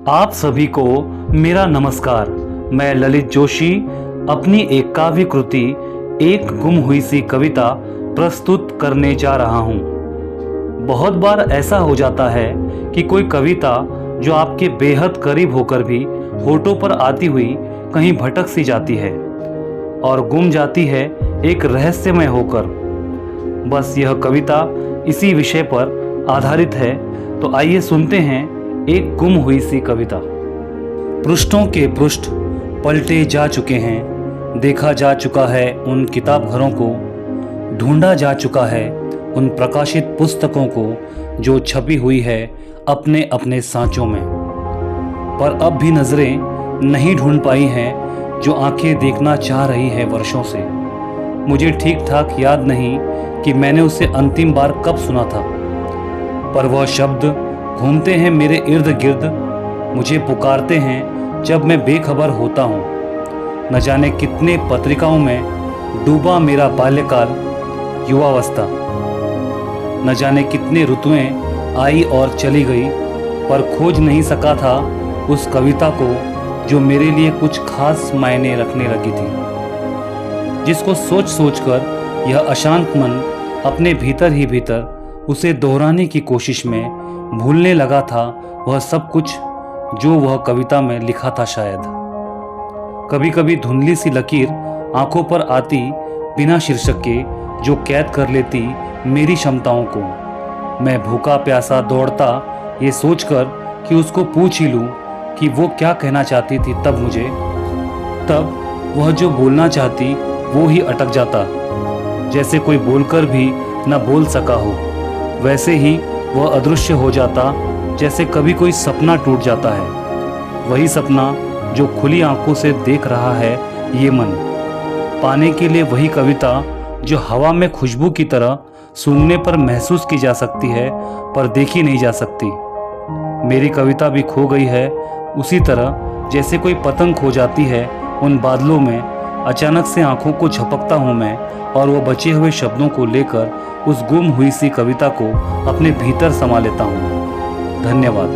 आप सभी को मेरा नमस्कार। मैं ललित जोशी अपनी एक काव्य कृति एक गुम हुई सी कविता प्रस्तुत करने जा रहा हूँ। बहुत बार ऐसा हो जाता है कि कोई कविता जो आपके बेहद करीब होकर भी होठों पर आती हुई कहीं भटक सी जाती है और गुम जाती है एक रहस्यमय होकर। बस यह कविता इसी विषय पर आधारित है, तो आइए सुनते हैं एक गुम हुई सी कविता। पृष्ठों के पृष्ठ पलटे जा चुके हैं, देखा जा चुका है उन किताब घरों को, ढूंढा जा चुका है उन प्रकाशित पुस्तकों को जो छपी हुई है अपने अपने सांचों में। पर अब भी नजरें नहीं ढूंढ पाई हैं जो आंखें देखना चाह रही है वर्षों से। मुझे ठीक ठाक याद नहीं कि मैंने उसे अंतिम बार कब सुना था, पर वह शब्द घूमते हैं मेरे इर्द गिर्द, मुझे पुकारते हैं जब मैं बेखबर होता हूँ। न जाने कितने पत्रिकाओं में डूबा मेरा बाल्यकाल, युवावस्था। न जाने कितने ऋतुएं आई और चली गई, पर खोज नहीं सका था उस कविता को जो मेरे लिए कुछ खास मायने रखने लगी थी, जिसको सोच सोच कर यह अशांत मन अपने भीतर ही भीतर उसे दोहराने की कोशिश में भूलने लगा था वह सब कुछ जो वह कविता में लिखा था। शायद कभी कभी धुंधली सी लकीर आंखों पर आती बिना शीर्षक के, जो कैद कर लेती मेरी क्षमताओं को। मैं भूखा प्यासा दौड़ता ये सोचकर कि उसको पूछ ही लूं कि वो क्या कहना चाहती थी। तब वह जो बोलना चाहती वो ही अटक जाता, जैसे कोई बोलकर भी न बोल सका हो। वैसे ही वह अदृश्य हो जाता, जैसे कभी कोई सपना टूट जाता है। वही सपना जो खुली आंखों से देख रहा है ये मन, पाने के लिए वही कविता जो हवा में खुशबू की तरह सूंघने पर महसूस की जा सकती है पर देखी नहीं जा सकती। मेरी कविता भी खो गई है उसी तरह जैसे कोई पतंग खो जाती है उन बादलों में। अचानक से आंखों को झपकता हूँ मैं और वो बचे हुए शब्दों को लेकर उस गुम हुई सी कविता को अपने भीतर समा लेता हूँ। धन्यवाद।